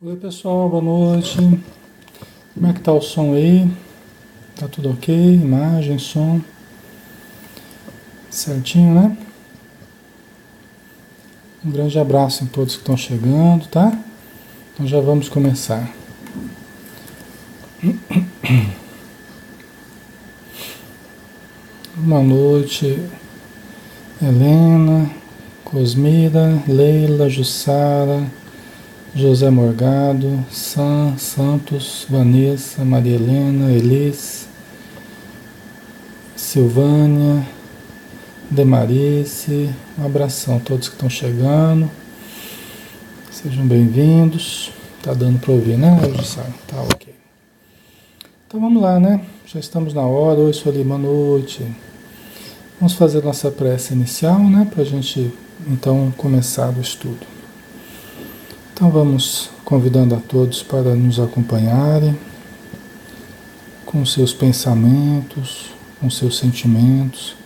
Oi pessoal, boa noite. Como é que tá o som aí? Tá tudo ok? Imagem, som, certinho, né? Um grande abraço em todos que estão chegando, tá? Então já vamos começar. Boa noite, Helena, Cosmira, Leila, Jussara, José Morgado, Santos, Vanessa, Maria Helena, Elis, Silvânia, Demarice, um abração a todos que estão chegando. Sejam bem-vindos. Tá dando para ouvir, né, Jussara? Tá ok. Então vamos lá, né? Já estamos na hora. Oi, Sueli, boa noite. Vamos fazer nossa prece inicial, né? Para a gente então começar o estudo. Então vamos convidando a todos para nos acompanharem com seus pensamentos, com seus sentimentos.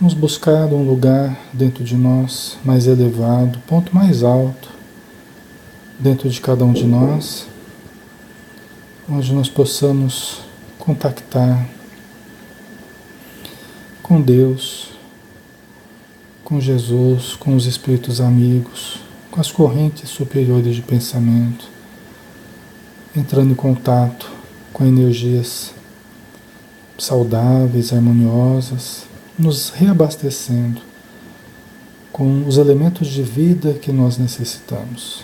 Vamos buscar um lugar dentro de nós mais elevado, ponto mais alto dentro de cada um de nós, onde nós possamos contactar com Deus, com Jesus, com os espíritos amigos, com as correntes superiores de pensamento, entrando em contato com energias saudáveis, harmoniosas, nos reabastecendo com os elementos de vida que nós necessitamos.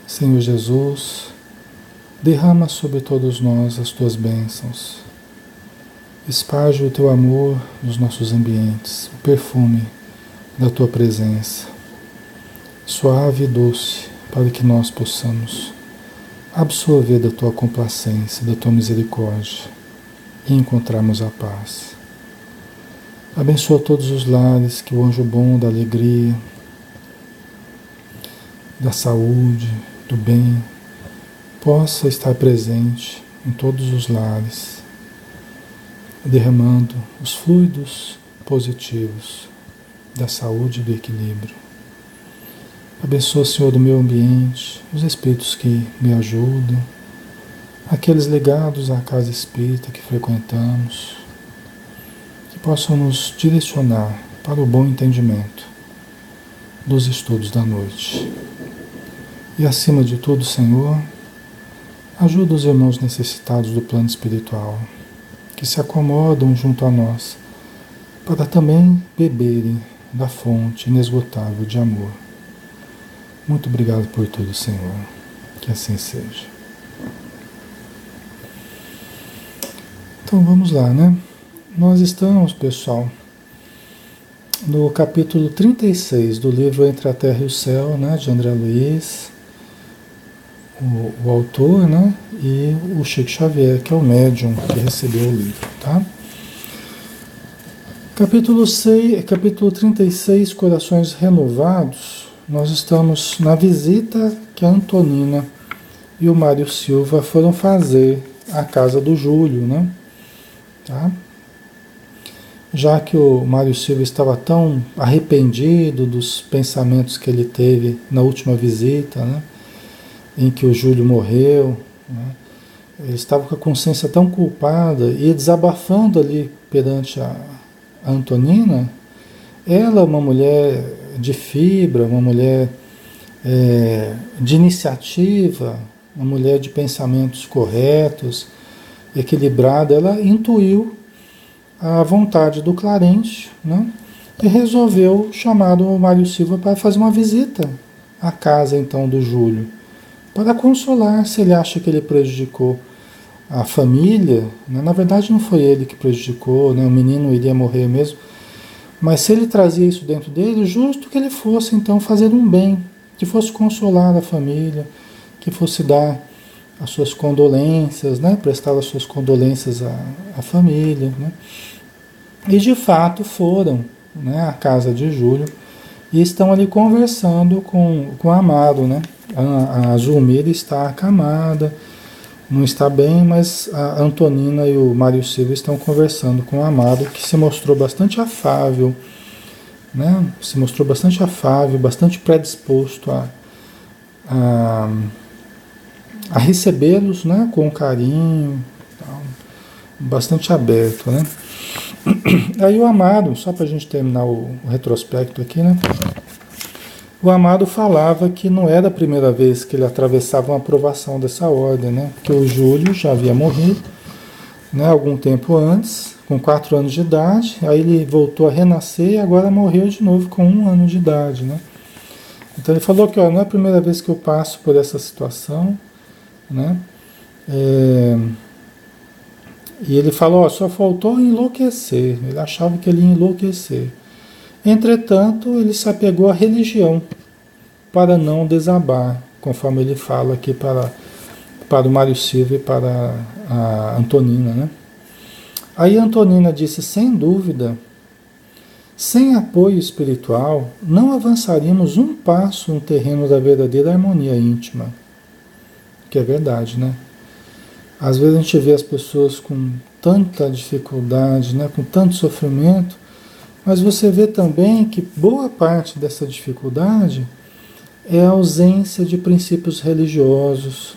Senhor Jesus, derrama sobre todos nós as tuas bênçãos. Esparge o teu amor nos nossos ambientes, o perfume da tua presença, suave e doce, para que nós possamos absorver da tua complacência, da tua misericórdia e encontrarmos a paz. Abençoa todos os lares, que o anjo bom da alegria, da saúde, do bem, possa estar presente em todos os lares, derramando os fluidos positivos da saúde e do equilíbrio. Abençoa, Senhor, o meu ambiente, os espíritos que me ajudam, aqueles ligados à casa espírita que frequentamos, que possam nos direcionar para o bom entendimento dos estudos da noite. E acima de tudo, Senhor, ajuda os irmãos necessitados do plano espiritual, que se acomodam junto a nós, para também beberem da fonte inesgotável de amor. Muito obrigado por tudo, Senhor. Que assim seja. Então vamos lá, né? Nós estamos, pessoal, no capítulo 36 do livro Entre a Terra e o Céu, né, de André Luiz, o autor, né, e o Chico Xavier, que é o médium que recebeu o livro, tá? Capítulo 36, Corações Renovados. Nós estamos na visita que a Antonina e o Mário Silva foram fazer à casa do Júlio, né? Tá? Já que o Mário Silva estava tão arrependido dos pensamentos que ele teve na última visita, né? Em que o Júlio morreu, né? Ele estava com a consciência tão culpada e desabafando ali perante a Antonina. Ela, uma mulher de fibra, uma mulher de iniciativa, uma mulher de pensamentos corretos, equilibrada, ela intuiu a vontade do Clarencio, né? E resolveu chamar o Mário Silva para fazer uma visita à casa então do Júlio, para consolar, se ele acha que ele prejudicou a família, né? Na verdade não foi ele que prejudicou, né? O menino iria morrer mesmo, mas se ele trazia isso dentro dele, justo que ele fosse então fazer um bem, que fosse consolar a família, que fosse dar as suas condolências, né? Prestar as suas condolências à família, né? E de fato foram, né, à casa de Júlio e estão ali conversando com o Amado, né? A Zulmira está acamada, não está bem, mas a Antonina e o Mário Silva estão conversando com o Amado, que se mostrou bastante afável, né? Se mostrou bastante afável, bastante predisposto a, a recebê-los, né, com carinho, tal, bastante aberto, né? Aí o Amaro, só para a gente terminar o retrospecto aqui, né? O Amaro falava que não era a primeira vez que ele atravessava uma aprovação dessa ordem, né? Porque o Júlio já havia morrido, né, algum tempo antes, com 4 anos de idade, aí ele voltou a renascer e agora morreu de novo com 1 ano de idade, né? Então ele falou que, ó, não é a primeira vez que eu passo por essa situação, né? É, e ele falou, ó, só faltou enlouquecer, ele achava que ele ia enlouquecer. Entretanto, ele se apegou à religião para não desabar, conforme ele fala aqui para o Mário Silva e para a Antonina, né? Aí a Antonina disse, sem dúvida, sem apoio espiritual, não avançaríamos um passo no terreno da verdadeira harmonia íntima. Que é verdade, né? Às vezes a gente vê as pessoas com tanta dificuldade, né, com tanto sofrimento, mas você vê também que boa parte dessa dificuldade é a ausência de princípios religiosos,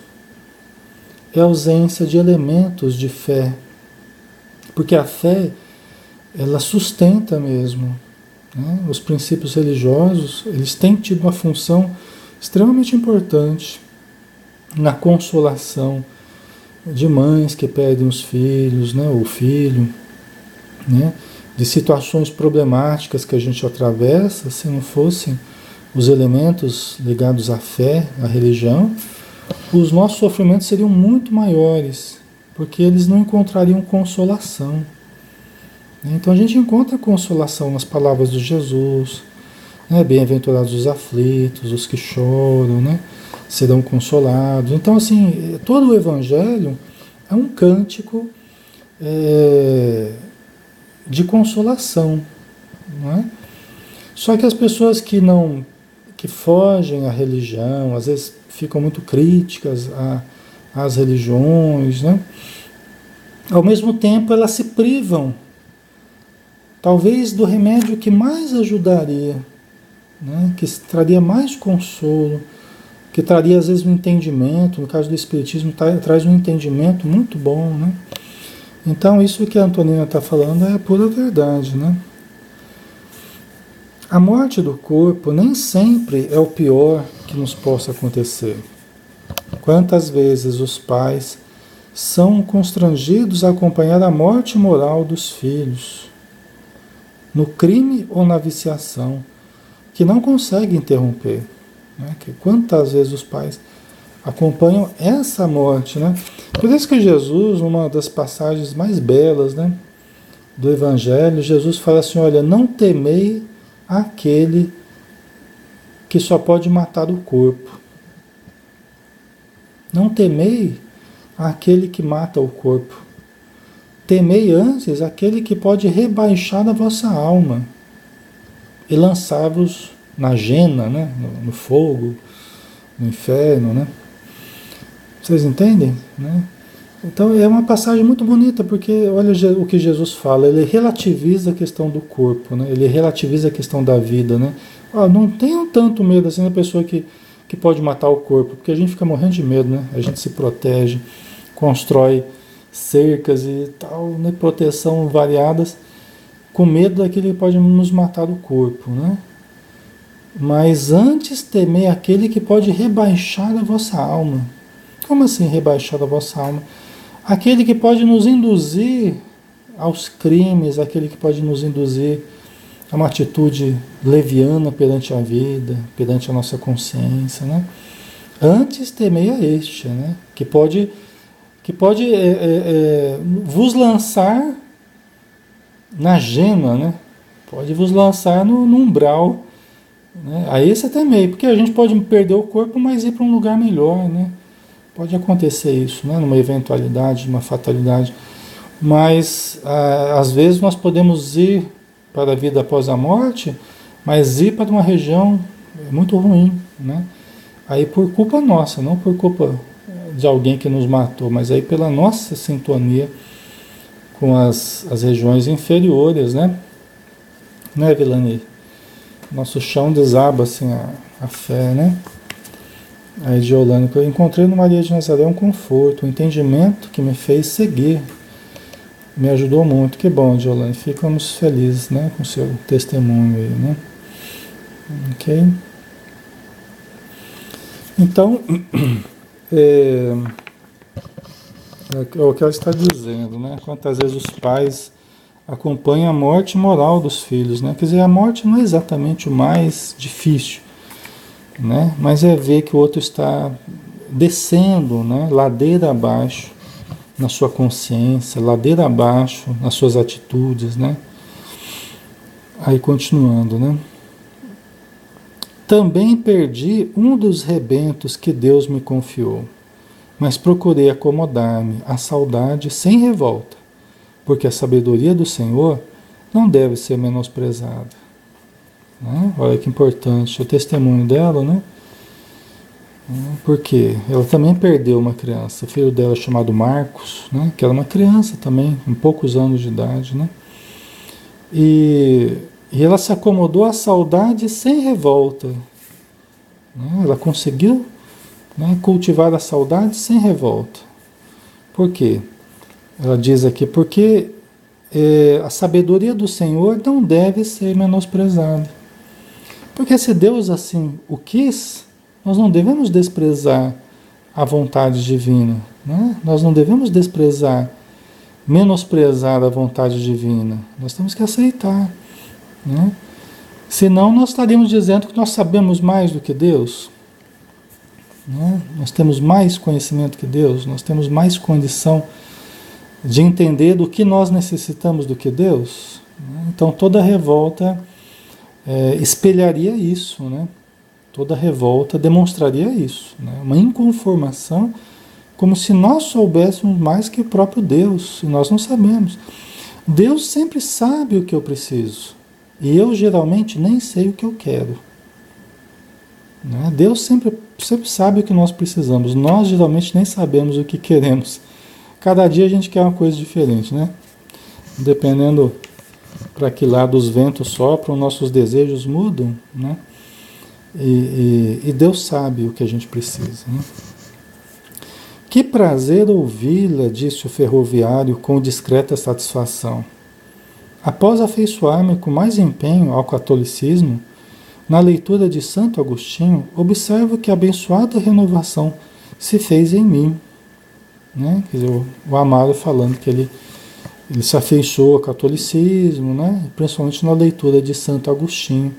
é a ausência de elementos de fé. Porque a fé, ela sustenta mesmo, né? Os princípios religiosos, eles têm tido uma função extremamente importante na consolação de mães que perdem os filhos, né? O filho, né? De situações problemáticas que a gente atravessa, se não fossem os elementos ligados à fé, à religião, os nossos sofrimentos seriam muito maiores, porque eles não encontrariam consolação. Então a gente encontra consolação nas palavras de Jesus, né? Bem-aventurados os aflitos, os que choram, né? Serão consolados. Então, assim, todo o Evangelho é um cântico de consolação, não é? Só que as pessoas que fogem à religião, às vezes ficam muito críticas às religiões, né? Ao mesmo tempo elas se privam, talvez, do remédio que mais ajudaria, né? Que traria mais consolo, que traria às vezes um entendimento, no caso do Espiritismo traz um entendimento muito bom, né? Então isso que a Antonina está falando é a pura verdade, né? A morte do corpo nem sempre é o pior que nos possa acontecer. Quantas vezes os pais são constrangidos a acompanhar a morte moral dos filhos, no crime ou na viciação, que não conseguem interromper, né? Que quantas vezes os pais acompanham essa morte, né? Por isso que Jesus, numa das passagens mais belas, né, do Evangelho, Jesus fala assim, olha, não temei aquele que só pode matar o corpo. Não temei aquele que mata o corpo. Temei antes aquele que pode rebaixar a vossa alma e lançar-vos na jena, né, no fogo, no inferno, né? Vocês entendem? Né? Então é uma passagem muito bonita, porque olha o que Jesus fala, ele relativiza a questão do corpo, né? Ele relativiza a questão da vida, né? Não tenham tanto medo assim da pessoa que pode matar o corpo, porque a gente fica morrendo de medo, né? A gente se protege, constrói cercas e tal, né? Proteção variadas, com medo daquele que pode nos matar o corpo, né? Mas antes temei aquele que pode rebaixar a vossa alma. Como assim rebaixar a vossa alma? Aquele que pode nos induzir aos crimes, aquele que pode nos induzir a uma atitude leviana perante a vida, perante a nossa consciência, né? Antes temei a este, né? Que pode vos lançar na gema, né? Pode vos lançar no umbral, né? A esse temei, porque a gente pode perder o corpo, mas ir para um lugar melhor, né? Pode acontecer isso, né? Numa eventualidade, numa fatalidade. Mas, às vezes, nós podemos ir para a vida após a morte, mas ir para uma região muito ruim, né? Aí por culpa nossa, não por culpa de alguém que nos matou, mas aí pela nossa sintonia com as regiões inferiores, né? Né, Vilani? Nosso chão desaba, assim, a fé, né? A Ediolane, eu encontrei no Maria de Nazaré um conforto, um entendimento que me fez seguir. Me ajudou muito. Que bom, Ediolane. Ficamos felizes, né, com o seu testemunho aí, né? Ok? Então, é, é o que ela está dizendo, né? Quantas vezes os pais acompanham a morte moral dos filhos, né? Quer dizer, a morte não é exatamente o mais difícil, né? Mas é ver que o outro está descendo, né? Ladeira abaixo na sua consciência, ladeira abaixo nas suas atitudes, né? Aí continuando, né? Também perdi um dos rebentos que Deus me confiou, mas procurei acomodar-me à saudade sem revolta, porque a sabedoria do Senhor não deve ser menosprezada. Né? Olha que importante o testemunho dela, né? Porque ela também perdeu uma criança, o filho dela chamado Marcos, né? Que era uma criança também, com poucos anos de idade, né? E ela se acomodou à saudade sem revolta. Né? Ela conseguiu, né, cultivar a saudade sem revolta. Por quê? Ela diz aqui, porque a sabedoria do Senhor não deve ser menosprezada. Porque se Deus assim o quis, nós não devemos desprezar a vontade divina. Né? Nós não devemos desprezar, menosprezar a vontade divina. Nós temos que aceitar. Né? Senão nós estaríamos dizendo que nós sabemos mais do que Deus. Né? Nós temos mais conhecimento que Deus, nós temos mais condição de entender do que nós necessitamos do que Deus. Né? Então toda revolta espelharia isso, né? Toda revolta demonstraria isso, né? Uma inconformação, como se nós soubéssemos mais que o próprio Deus, e nós não sabemos. Deus sempre sabe o que eu preciso, e eu geralmente nem sei o que eu quero. Né? Deus sempre sabe o que nós precisamos, nós geralmente nem sabemos o que queremos. Cada dia a gente quer uma coisa diferente, né? Dependendo para que lado os ventos sopram, nossos desejos mudam, né? E Deus sabe o que a gente precisa, né? Que prazer ouvi-la, disse o ferroviário com discreta satisfação. Após afeiçoar-me com mais empenho ao catolicismo, na leitura de Santo Agostinho, observo que a abençoada renovação se fez em mim. Né? Quer dizer, o Amaro falando que ele se afeiçoou ao catolicismo, né? Principalmente na leitura de Santo Agostinho,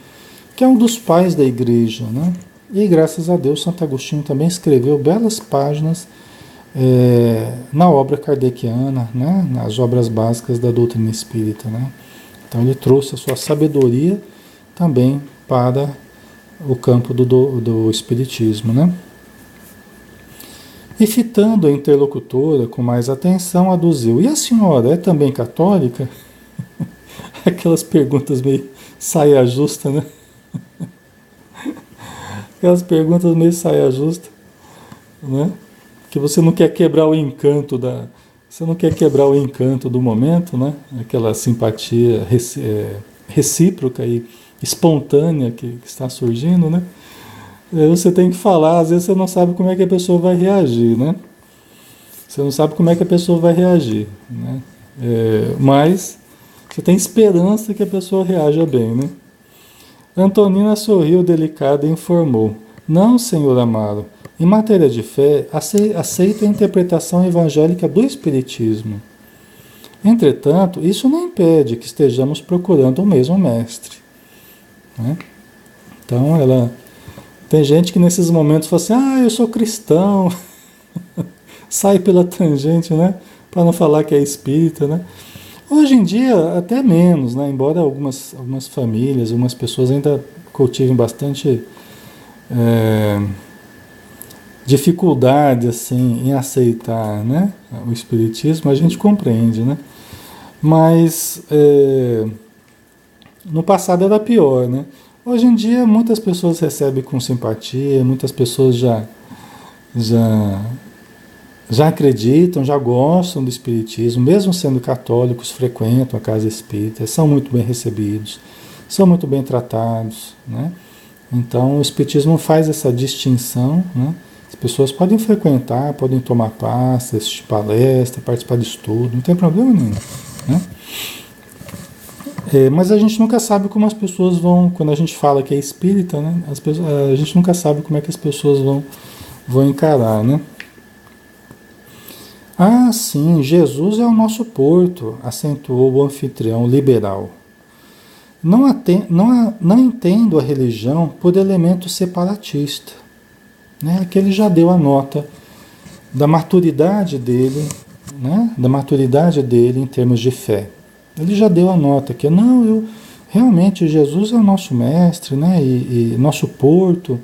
que é um dos pais da igreja. Né? E graças a Deus, Santo Agostinho também escreveu belas páginas na obra kardeciana, né? Nas obras básicas da doutrina espírita. Né? Então ele trouxe a sua sabedoria também para o campo do espiritismo. Né? E fitando a interlocutora com mais atenção, aduziu: e a senhora é também católica? Aquelas perguntas meio saia justa, né? Aquelas perguntas meio saia justa, né? Que você não quer quebrar o encanto você não quer quebrar o encanto do momento, né? Aquela simpatia recíproca e espontânea que está surgindo, né? Você tem que falar, às vezes você não sabe como é que a pessoa vai reagir, né? Você não sabe como é que a pessoa vai reagir, né? Mas você tem esperança que a pessoa reaja bem, né? Antonina sorriu delicada e informou: não, senhor Amaro, em matéria de fé, aceito a interpretação evangélica do Espiritismo. Entretanto, isso não impede que estejamos procurando o mesmo mestre. Né? Então, tem gente que nesses momentos fala assim: eu sou cristão, sai pela tangente, né? Para não falar que é espírita, né? Hoje em dia, até menos, né? Embora algumas famílias, algumas pessoas ainda cultivem bastante dificuldade assim, em aceitar, né, o espiritismo, a gente compreende, né? Mas no passado era pior, né? Hoje em dia muitas pessoas recebem com simpatia, muitas pessoas já acreditam, já gostam do espiritismo, mesmo sendo católicos, frequentam a casa espírita, são muito bem recebidos, são muito bem tratados, né? Então o espiritismo faz essa distinção, né, Pessoas podem frequentar, podem tomar passe, assistir palestra, participar de estudo, não tem problema nenhum, né? Mas a gente nunca sabe como as pessoas vão, quando a gente fala que é espírita, né? A gente nunca sabe como é que as pessoas vão encarar, né? Ah, sim, Jesus é o nosso porto, acentuou o anfitrião liberal. Não entendo a religião por elemento separatista, né? Aqui ele já deu a nota da maturidade dele, né? Da maturidade dele em termos de fé. Ele já deu a nota que realmente Jesus é o nosso mestre, né? E nosso porto.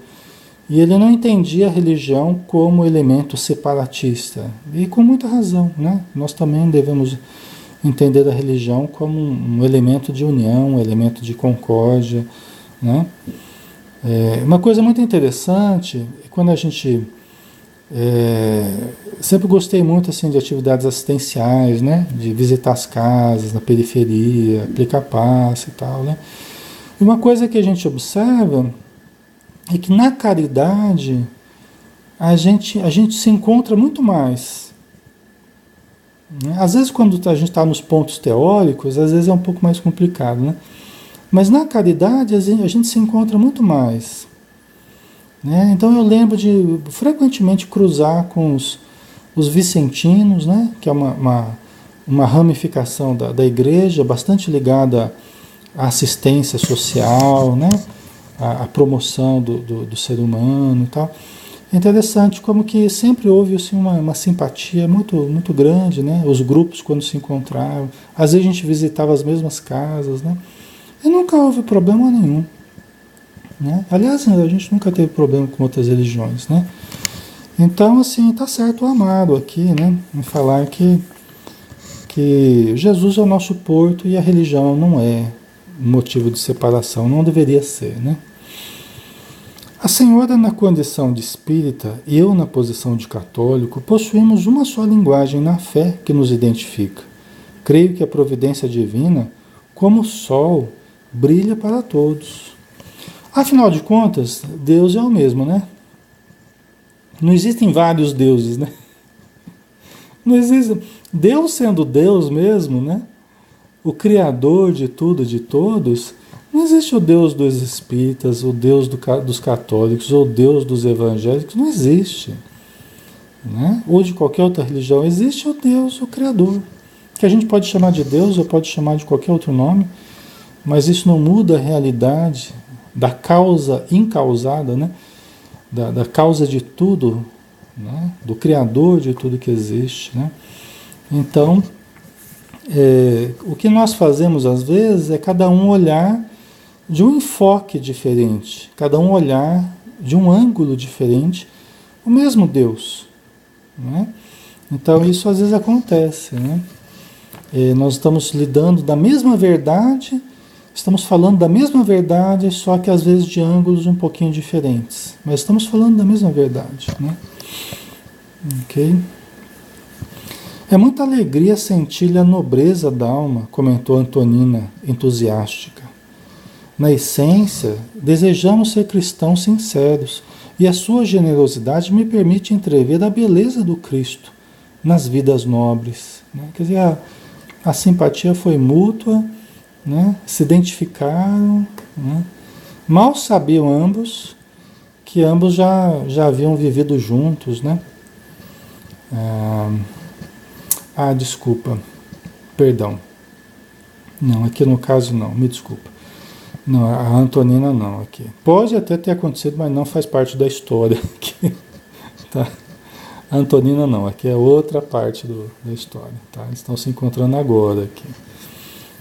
E ele não entendia a religião como elemento separatista. E com muita razão, né? Nós também devemos entender a religião como um elemento de união, um elemento de concórdia, né? Uma coisa muito interessante é quando a gente sempre gostei muito assim de atividades assistenciais, né? De visitar as casas na periferia, aplicar passe e tal, né? E uma coisa que a gente observa é que na caridade a gente se encontra muito mais, né? Às vezes quando a gente está nos pontos teóricos, às vezes é um pouco mais complicado, né? Mas na caridade a gente se encontra muito mais, né? Então eu lembro de frequentemente cruzar com os vicentinos, né? Que é uma ramificação da igreja bastante ligada à assistência social, né? A promoção do ser humano e tal. É interessante como que sempre houve assim, uma simpatia muito, muito grande, né? Os grupos quando se encontravam, às vezes a gente visitava as mesmas casas, né? E nunca houve problema nenhum, né? Aliás, a gente nunca teve problema com outras religiões, né? Então, assim, tá certo o amado aqui, né? Em falar que Jesus é o nosso porto e a religião não é motivo de separação, não deveria ser, né? A senhora na condição de espírita e eu na posição de católico possuímos uma só linguagem na fé que nos identifica. Creio que a providência divina, como o sol, brilha para todos. Afinal de contas, Deus é o mesmo, né? Não existem vários deuses, né? Não existe. Deus sendo Deus mesmo, né? O Criador de tudo e de todos, não existe o Deus dos espíritas, o Deus dos católicos, ou o Deus dos evangélicos, não existe, né? Ou de qualquer outra religião, existe o Deus, o Criador, que a gente pode chamar de Deus ou pode chamar de qualquer outro nome, mas isso não muda a realidade da causa incausada, né? Da causa de tudo, né? Do Criador de tudo que existe, né? Então, o que nós fazemos às vezes é cada um olhar de um enfoque diferente, cada um olhar de um ângulo diferente, o mesmo Deus, né? Então isso às vezes acontece, né? Nós estamos lidando da mesma verdade, estamos falando da mesma verdade, só que às vezes de ângulos um pouquinho diferentes, mas estamos falando da mesma verdade, né? Ok? É muita alegria sentir-lhe a nobreza da alma, comentou Antonina, entusiástica. Na essência, desejamos ser cristãos sinceros, e a sua generosidade me permite entrever a beleza do Cristo nas vidas nobres, né? Quer dizer, a simpatia foi mútua, né? Se identificaram, né? Mal sabiam ambos que ambos já haviam vivido juntos, né? Desculpa, perdão. Não, aqui no caso não, me desculpa. Não, a Antonina não aqui. Pode até ter acontecido, mas não faz parte da história aqui. Tá? A Antonina não, aqui é outra parte da história. Tá? Eles estão se encontrando agora aqui.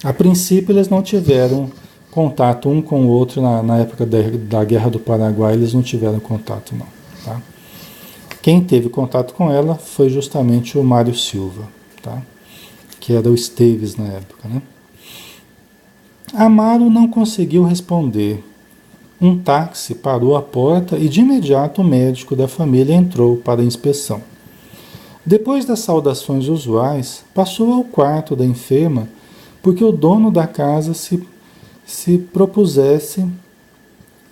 A princípio eles não tiveram contato um com o outro na época da Guerra do Paraguai, eles não tiveram contato não. Tá? Quem teve contato com ela foi justamente o Mário Silva, tá? Que era o Esteves na época, né? Amaro não conseguiu responder. Um táxi parou à porta e de imediato o médico da família entrou para a inspeção. Depois das saudações usuais, passou ao quarto da enferma porque o dono da casa se propusesse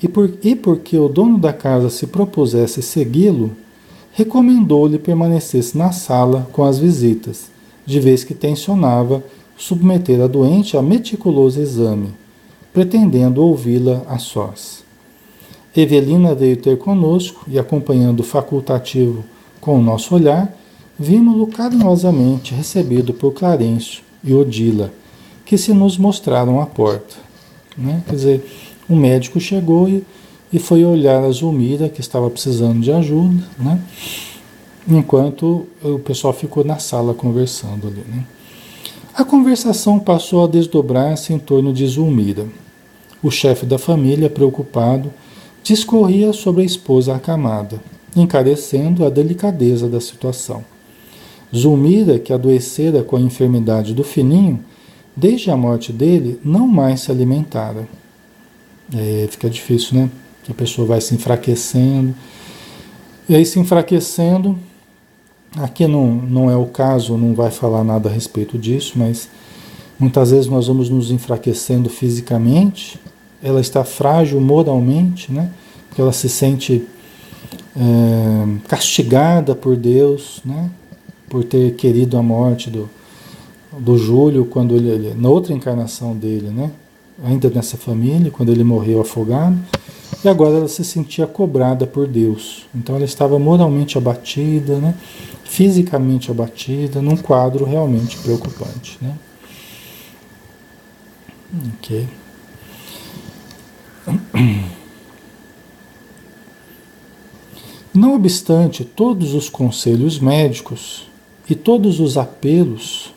e porque o dono da casa se propusesse segui-lo, recomendou-lhe permanecesse na sala com as visitas, de vez que tencionava submeter a doente a meticuloso exame, pretendendo ouvi-la a sós. Evelina veio ter conosco e, acompanhando o facultativo com o nosso olhar, vimos-lo carinhosamente recebido por Clarencio e Odila, que se nos mostraram à porta. Né? Quer dizer, o médico chegou e foi olhar a Zulmira, que estava precisando de ajuda, né? Enquanto o pessoal ficou na sala conversando ali. Né? A conversação passou a desdobrar-se em torno de Zulmira. O chefe da família, preocupado, discorria sobre a esposa acamada, encarecendo a delicadeza da situação. Zulmira, que adoecera com a enfermidade do filhinho, desde a morte dele, não mais se alimentara. Fica difícil, né? Que a pessoa vai se enfraquecendo. E aí, se enfraquecendo, aqui não é o caso, não vai falar nada a respeito disso, mas muitas vezes nós vamos nos enfraquecendo fisicamente, ela está frágil moralmente, né? Porque ela se sente castigada por Deus, né? Por ter querido a morte do Júlio, quando ele, na outra encarnação dele, né? Ainda nessa família, quando ele morreu afogado, e agora ela se sentia cobrada por Deus. Então ela estava moralmente abatida, né? Fisicamente abatida, num quadro realmente preocupante, né? Ok. Não obstante todos os conselhos médicos e todos os apelos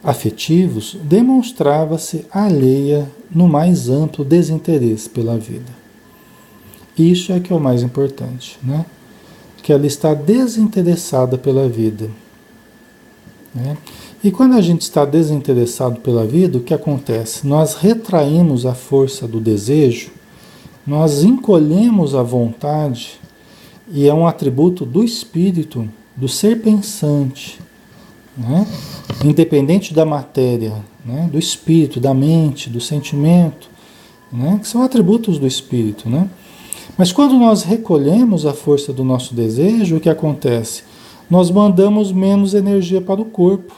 afetivos, demonstrava-se alheia no mais amplo desinteresse pela vida. Isso é que é o mais importante, né? Que ela está desinteressada pela vida. Né? E quando a gente está desinteressado pela vida, o que acontece? Nós retraímos a força do desejo, nós encolhemos a vontade, e é um atributo do espírito, do ser pensante, né? Independente da matéria, né? Do espírito, da mente, do sentimento, né? Que são atributos do espírito, né? Mas quando nós recolhemos a força do nosso desejo, o que acontece? Nós mandamos menos energia para o corpo.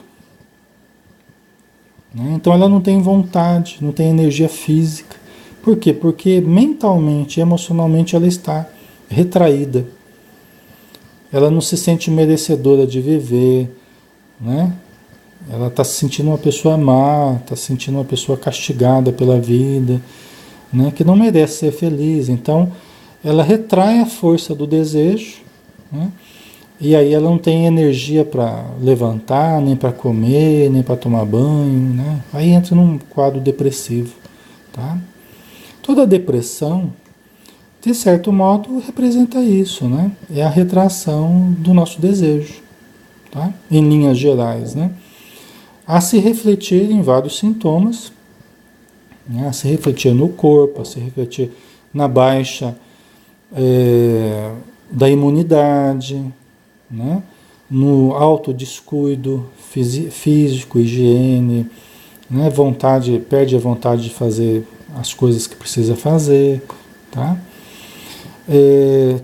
Né? Então ela não tem vontade, não tem energia física. Por quê? Porque mentalmente, emocionalmente ela está retraída. Ela não se sente merecedora de viver, né? Ela está se sentindo uma pessoa má, está se sentindo uma pessoa castigada pela vida, né? Que não merece ser feliz. Então ela retrai a força do desejo, né? E aí ela não tem energia para levantar, nem para comer, nem para tomar banho, né? Aí entra num quadro depressivo, tá? Toda depressão, de certo modo, representa isso, né? É a retração do nosso desejo, tá? Em linhas gerais, né? A se refletir em vários sintomas, né? A se refletir no corpo, a se refletir na baixa da imunidade, né? No autodescuido físico, higiene, né? Perde a vontade de fazer as coisas que precisa fazer, tá?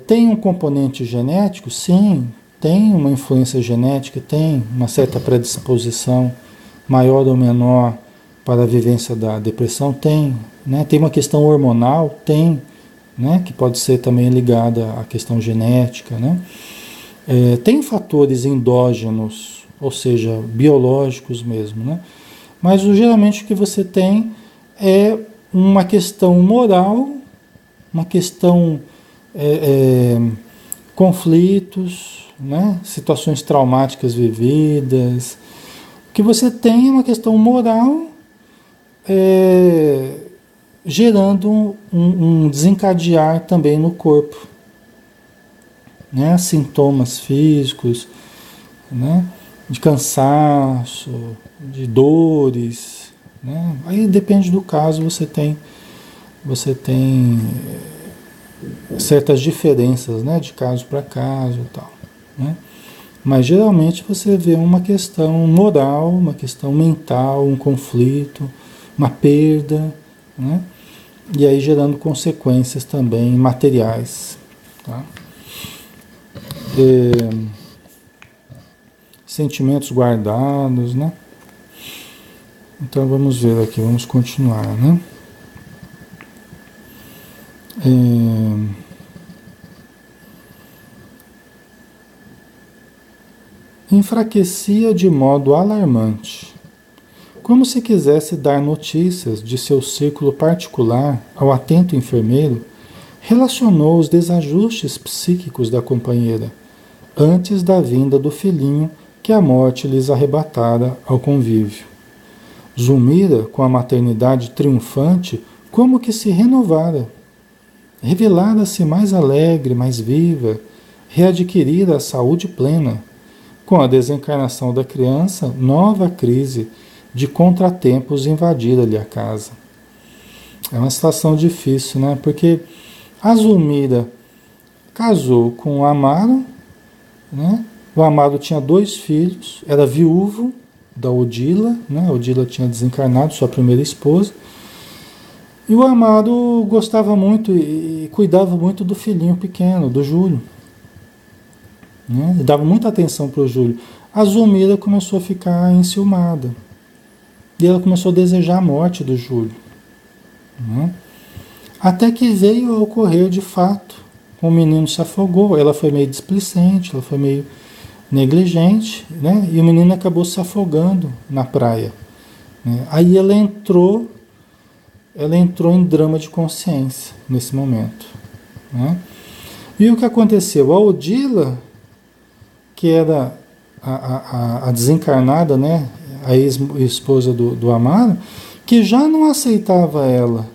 Tem um componente genético? Sim, tem uma influência genética, tem uma certa predisposição maior ou menor para a vivência da depressão? Tem, né? Tem uma questão hormonal? Tem, né? Que pode ser também ligada à questão genética, né? Tem fatores endógenos, ou seja, biológicos mesmo, né? Mas geralmente o que você tem é uma questão moral, uma questão conflitos, né? Situações traumáticas vividas. O que você tem é uma questão moral gerando um desencadear também no corpo, né? Sintomas físicos, né? De cansaço, de dores, né? Aí depende do caso, você tem certas diferenças, né? De caso para caso e tal, né? Mas geralmente você vê uma questão moral, uma questão mental, um conflito, uma perda, né? E aí gerando consequências também materiais, tá? sentimentos guardados, né? Então vamos ver aqui, vamos continuar, né? Enfraquecia de modo alarmante, como se quisesse dar notícias de seu círculo particular ao atento enfermeiro. Relacionou os desajustes psíquicos da companheira, antes da vinda do filhinho que a morte lhes arrebatara ao convívio. Zulmira, com a maternidade triunfante, como que se renovara, revelara-se mais alegre, mais viva, readquirira a saúde plena. Com a desencarnação da criança, nova crise de contratempos invadira-lhe a casa. É uma situação difícil, né? Porque a Zulmira casou com o Amaro, né? O Amaro tinha 2 filhos, era viúvo da Odila, né? A Odila tinha desencarnado, sua primeira esposa. E o Amaro gostava muito e cuidava muito do filhinho pequeno, do Júlio, né? E dava muita atenção para o Júlio. A Zulmira começou a ficar enciumada. E ela começou a desejar a morte do Júlio, né? Até que veio a ocorrer de fato. O menino se afogou, ela foi meio displicente, ela foi meio negligente, né? E o menino acabou se afogando na praia, né? Aí ela entrou em drama de consciência nesse momento, né? E o que aconteceu? A Odila, que era a desencarnada, né? A ex-esposa do Amaro, que já não aceitava ela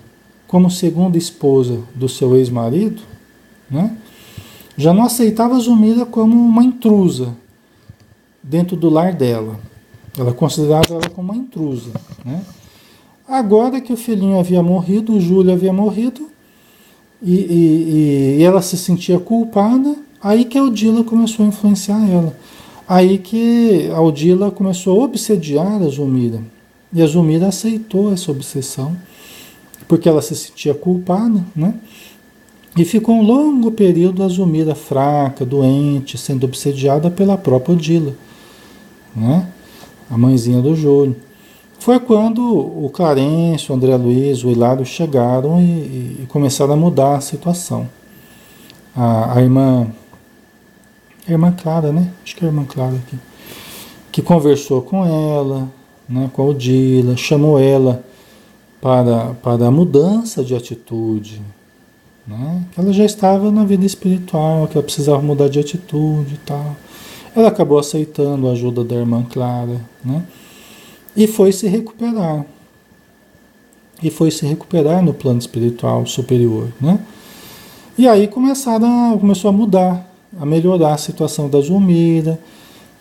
como segunda esposa do seu ex-marido, né? Já não aceitava a Zulmira como uma intrusa dentro do lar dela. Ela considerava ela como uma intrusa, né? Agora que o filhinho havia morrido, o Júlio havia morrido, e ela se sentia culpada, aí que a Odila começou a influenciar ela. Aí que a Odila começou a obsediar a Zulmira. E a Zulmira aceitou essa obsessão, porque ela se sentia culpada, né? E ficou um longo período a Zulmira fraca, doente, sendo obsediada pela própria Odila, né? A mãezinha do Júlio. Foi quando o Clarencio, o André Luiz, o Hilário chegaram e começaram a mudar a situação. A irmã Clara, né? Acho que é a irmã Clara aqui, que conversou com ela, né, com a Odila, chamou ela para a mudança de atitude, né? Que ela já estava na vida espiritual, que ela precisava mudar de atitude e tal. Ela acabou aceitando a ajuda da irmã Clara, né? E foi se recuperar. E foi se recuperar no plano espiritual superior, né? E aí começou a mudar, a melhorar a situação da Zulmira,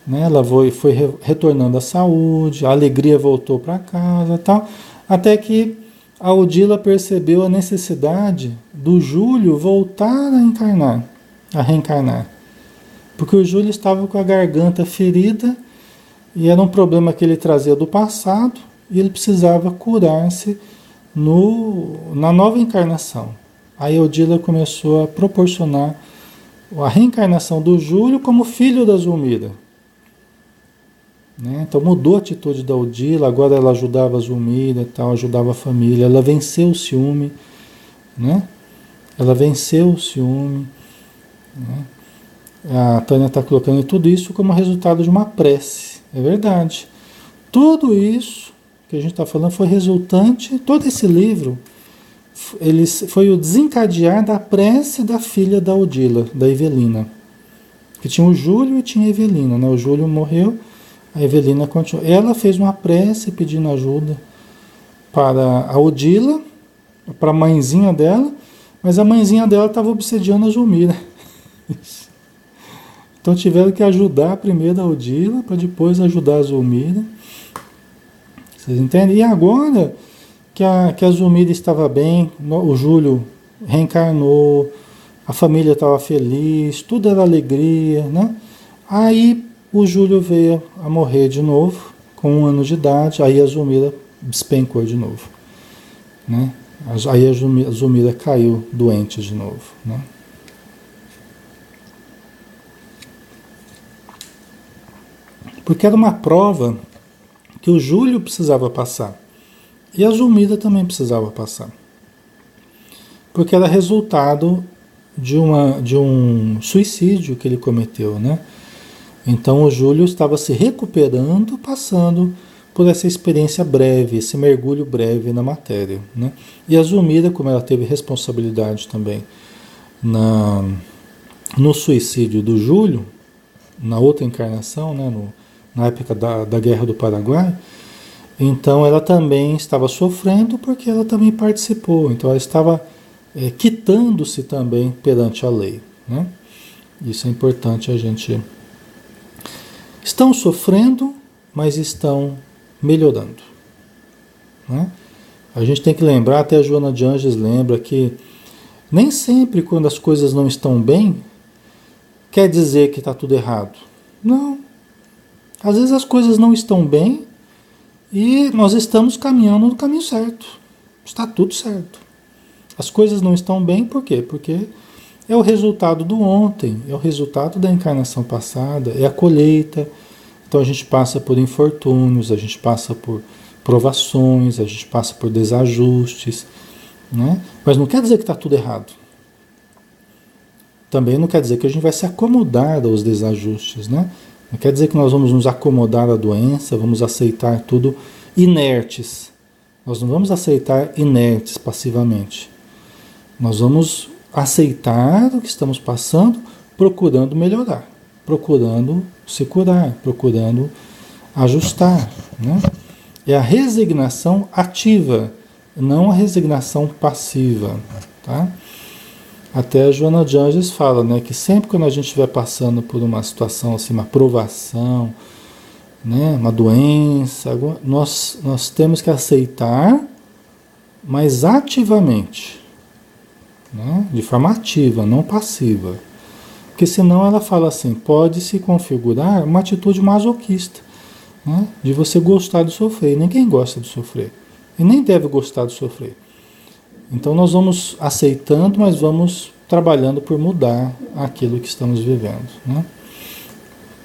né? Ela foi retornando à saúde, a alegria voltou para casa, tal, até que a Odila percebeu a necessidade do Júlio voltar a reencarnar, porque o Júlio estava com a garganta ferida e era um problema que ele trazia do passado e ele precisava curar-se na nova encarnação. Aí a Odila começou a proporcionar a reencarnação do Júlio como filho da Zulmira, né? Então mudou a atitude da Odila, agora ela ajudava a Zulmira, tal, ajudava a família, ela venceu o ciúme, né? Ela venceu o ciúme, né? A Tânia está colocando tudo isso como resultado de uma prece. É verdade. Tudo isso que a gente está falando foi resultante, todo esse livro, foi o desencadear da prece da filha da Odila, da Evelina. Que tinha o Júlio e tinha a Evelina, né? O Júlio morreu, a Evelina continuou. Ela fez uma prece pedindo ajuda para a Odila, para a mãezinha dela, mas a mãezinha dela estava obsediando a Zulmira. Então tiveram que ajudar primeiro a Odila, para depois ajudar a Zulmira. Vocês entendem? E agora que a Zulmira estava bem, o Júlio reencarnou, a família estava feliz, tudo era alegria, né? Aí o Júlio veio a morrer de novo, com 1 ano de idade, aí a Zulmira despencou de novo, né? Aí a Zulmira caiu doente de novo, né? Porque era uma prova que o Júlio precisava passar. E a Zulmira também precisava passar. Porque era resultado de um suicídio que ele cometeu, né? Então o Júlio estava se recuperando, passando por essa experiência breve, esse mergulho breve na matéria, né? E a Zulmira, como ela teve responsabilidade também no suicídio do Júlio, na outra encarnação, né? Na época da Guerra do Paraguai, então ela também estava sofrendo porque ela também participou, então ela estava quitando-se também perante a lei, né? Isso é importante a gente... Estão sofrendo, mas estão melhorando, né? A gente tem que lembrar, até a Joana de Ângeles lembra que nem sempre quando as coisas não estão bem, quer dizer que está tudo errado. Não. Às vezes as coisas não estão bem e nós estamos caminhando no caminho certo. Está tudo certo. As coisas não estão bem por quê? Porque é o resultado do ontem, é o resultado da encarnação passada, é a colheita. Então a gente passa por infortúnios, a gente passa por provações, a gente passa por desajustes, né? Mas não quer dizer que está tudo errado. Também não quer dizer que a gente vai se acomodar aos desajustes, né? Não quer dizer que nós vamos nos acomodar à doença, vamos aceitar tudo inertes. Nós não vamos aceitar inertes passivamente. Nós vamos aceitar o que estamos passando, procurando melhorar, procurando se curar, procurando ajustar, né? É a resignação ativa, não a resignação passiva, tá? Até a Joana de Ângeles fala, né, que sempre quando a gente estiver passando por uma situação assim, uma provação, né, uma doença, nós temos que aceitar, mas ativamente, né, de forma ativa, não passiva. Porque senão ela fala assim, pode se configurar uma atitude masoquista, né, de você gostar de sofrer. Ninguém gosta de sofrer. E nem deve gostar de sofrer. Então nós vamos aceitando, mas vamos trabalhando por mudar aquilo que estamos vivendo, né?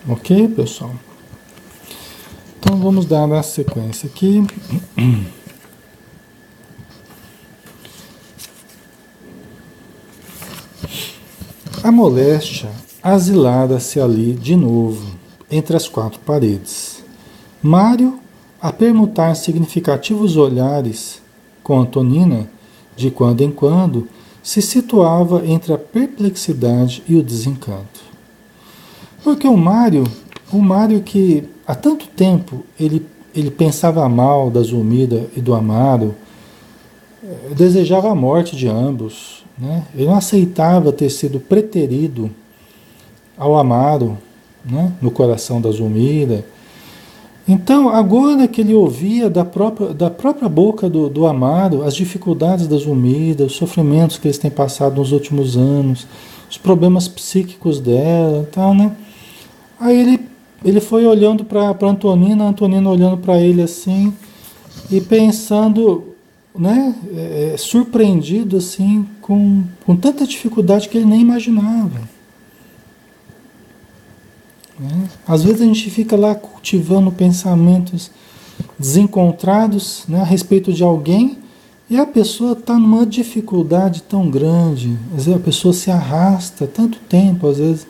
Ok, pessoal? Então vamos dar a sequência aqui. A moléstia asilara-se ali de novo, entre as quatro paredes. Mário, a permutar significativos olhares com Antonina, de quando em quando, se situava entre a perplexidade e o desencanto. Porque o Mário que há tanto tempo ele pensava mal da Zulmira e do Amaro, desejava a morte de ambos, né? Ele não aceitava ter sido preterido ao Amaro, né? No coração da Zulmira. Então, agora que ele ouvia da própria boca do Amaro as dificuldades da Zulmira, os sofrimentos que eles têm passado nos últimos anos, os problemas psíquicos dela e tal, né? Aí ele foi olhando para Antonina, a Antonina olhando para ele assim, e pensando, né, surpreendido assim, com tanta dificuldade que ele nem imaginava. Às vezes a gente fica lá cultivando pensamentos desencontrados, né, a respeito de alguém e a pessoa está numa dificuldade tão grande. Às vezes a pessoa se arrasta tanto tempo, às vezes,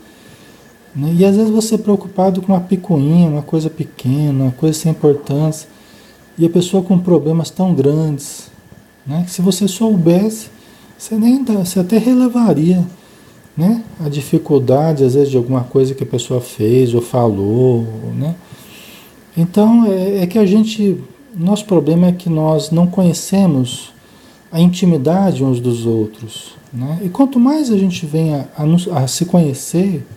né, e às vezes você é preocupado com uma picuinha, uma coisa pequena, uma coisa sem importância, e a pessoa com problemas tão grandes, né, que se você soubesse, você até relevaria, né, a dificuldade, às vezes, de alguma coisa que a pessoa fez ou falou, né? Então, nosso problema é que nós não conhecemos a intimidade uns dos outros, né? E quanto mais a gente vem a se conhecer,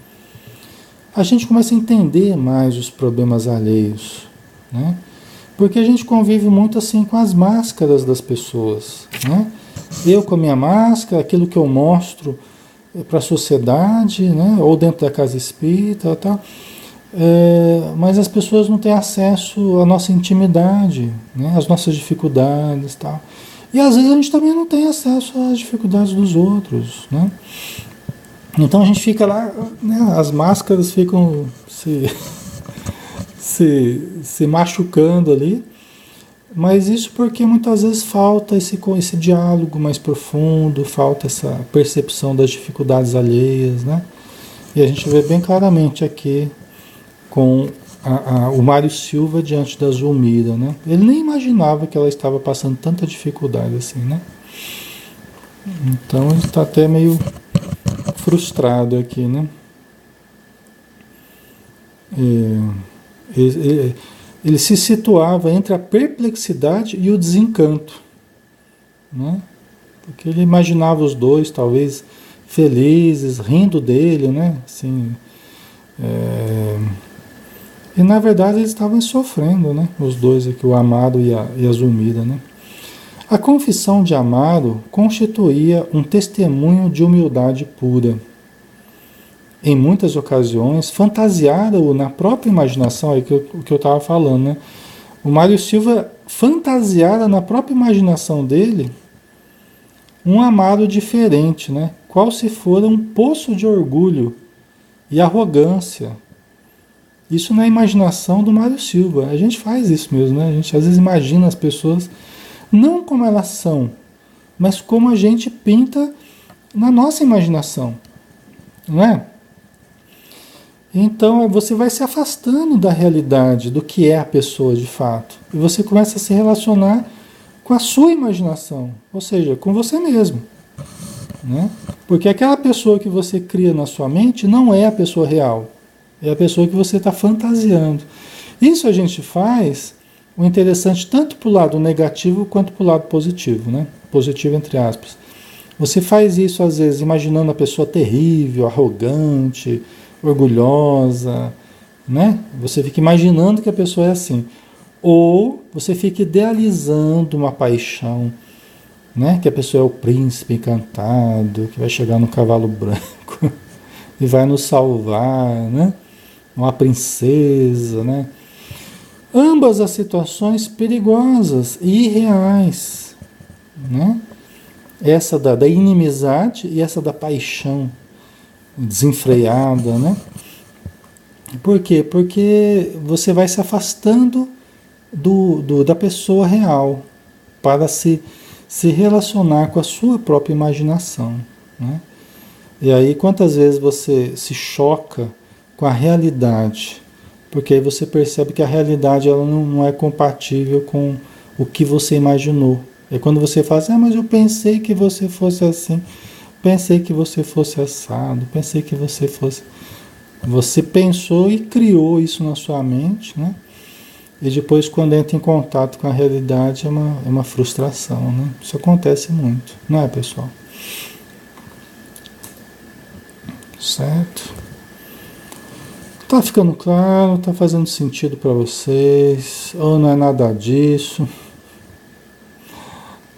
a gente começa a entender mais os problemas alheios, né? Porque a gente convive muito assim com as máscaras das pessoas, né? Eu com a minha máscara, aquilo que eu mostro para a sociedade, né, ou dentro da casa espírita, tal. Mas as pessoas não têm acesso à nossa intimidade, né, às nossas dificuldades, tal. E às vezes a gente também não tem acesso às dificuldades dos outros, né? Então a gente fica lá, né, as máscaras ficam se machucando ali. Mas isso porque muitas vezes falta esse diálogo mais profundo, falta essa percepção das dificuldades alheias, né? E a gente vê bem claramente aqui com o Mário Silva diante da Zulmira, né? Ele nem imaginava que ela estava passando tanta dificuldade assim, né? Então ele está até meio frustrado aqui, né? Ele se situava entre a perplexidade e o desencanto, né? Porque ele imaginava os dois, talvez, felizes, rindo dele, né? Assim, e na verdade eles estavam sofrendo, né? Os dois aqui, o Amaro e a Zulmira, né? A confissão de Amaro constituía um testemunho de humildade pura. Em muitas ocasiões, fantasiara-o na própria imaginação, é o que eu estava falando, né? O Mário Silva fantasiara na própria imaginação dele um Amaro diferente, né? Qual se fora um poço de orgulho e arrogância. Isso na imaginação do Mário Silva. A gente faz isso mesmo, né? A gente às vezes imagina as pessoas não como elas são, mas como a gente pinta na nossa imaginação, não é? Então você vai se afastando da realidade, do que é a pessoa de fato. E você começa a se relacionar com a sua imaginação, ou seja, com você mesmo, né? Porque aquela pessoa que você cria na sua mente não é a pessoa real, é a pessoa que você está fantasiando. Isso a gente faz, o interessante, tanto para o lado negativo quanto para o lado positivo, né? Positivo entre aspas. Você faz isso às vezes imaginando a pessoa terrível, arrogante, orgulhosa, né? Você fica imaginando que a pessoa é assim. Ou você fica idealizando uma paixão, né? Que a pessoa é o príncipe encantado, que vai chegar no cavalo branco e vai nos salvar, né? Uma princesa, né? Ambas as situações perigosas e irreais, né? Essa da inimizade e essa da paixão desenfreada, né? Por quê? Porque você vai se afastando da pessoa real para se relacionar com a sua própria imaginação, né? E aí quantas vezes você se choca com a realidade, porque aí você percebe que a realidade ela não é compatível com o que você imaginou. É quando você fala assim, mas eu pensei que você fosse assim, pensei que você fosse assado, pensei que você fosse... Você pensou e criou isso na sua mente, né? E depois, quando entra em contato com a realidade, é uma frustração, né? Isso acontece muito, não é, pessoal? Certo? Tá ficando claro? Tá fazendo sentido para vocês? Ou não é nada disso?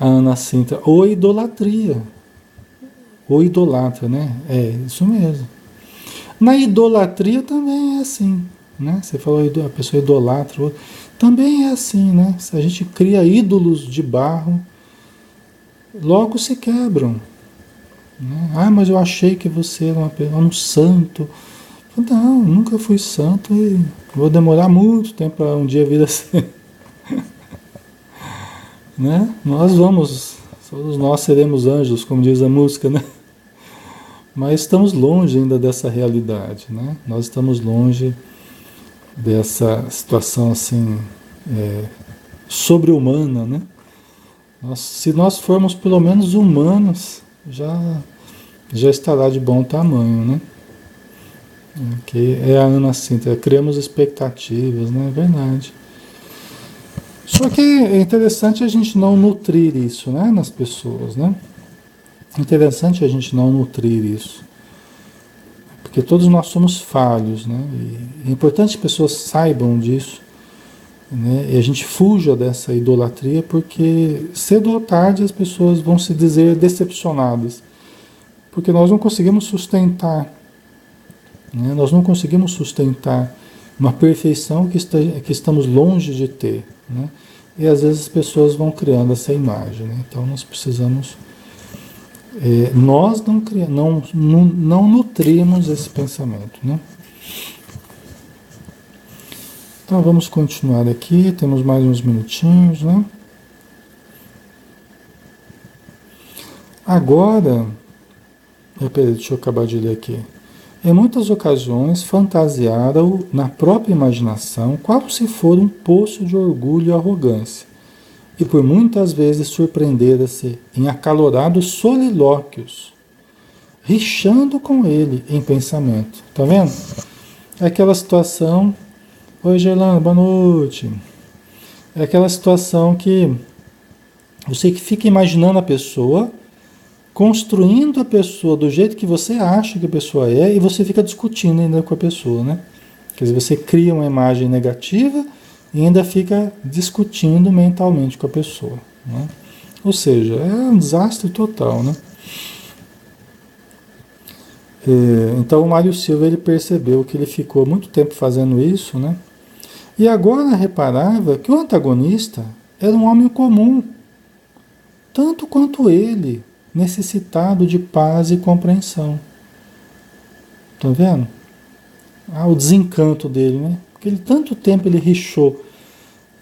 A Ana Sintra, ou idolatria, ou idolatra, né? É isso mesmo. Na idolatria também é assim, né? Você falou a pessoa idolatra, também é assim, né? Se a gente cria ídolos de barro, logo se quebram, né? Ah, mas eu achei que você era um santo. Não, nunca fui santo e vou demorar muito tempo para um dia vir a ser, né? Todos nós seremos anjos, como diz a música, né? Mas estamos longe ainda dessa realidade, né? Nós estamos longe dessa situação assim sobre-humana, né? Se nós formos pelo menos humanos, já estará de bom tamanho, né? Que é a Ana Sintra, criamos expectativas, né? É verdade. Só que é interessante a gente não nutrir isso, né? Nas pessoas, né? Interessante a gente não nutrir isso. Porque todos nós somos falhos, né? E é importante que as pessoas saibam disso, né? E a gente fuja dessa idolatria, porque cedo ou tarde as pessoas vão se dizer decepcionadas. Porque nós não conseguimos sustentar, né? Nós não conseguimos sustentar uma perfeição que estamos longe de ter, né? E às vezes as pessoas vão criando essa imagem, né? Então nós precisamos... nós não nutrimos esse pensamento, né? Então vamos continuar aqui, temos mais uns minutinhos, né? Agora, deixa eu acabar de ler aqui. Em muitas ocasiões, fantasiaram na própria imaginação qual se for um poço de orgulho e arrogância, e por muitas vezes surpreendera-se em acalorados solilóquios, rixando com ele em pensamento. Tá vendo? É aquela situação. Oi, Gerlando, boa noite. É aquela situação que você fica imaginando a pessoa, construindo a pessoa do jeito que você acha que a pessoa é, e você fica discutindo ainda com a pessoa, né? Quer dizer, você cria uma imagem negativa e ainda fica discutindo mentalmente com a pessoa, né? Ou seja, é um desastre total, né? Então o Mário Silva, ele percebeu que ele ficou muito tempo fazendo isso, né? E agora reparava que o antagonista era um homem comum, tanto quanto ele, necessitado de paz e compreensão. Tá vendo? O desencanto dele, né? Porque ele tanto tempo ele rixou,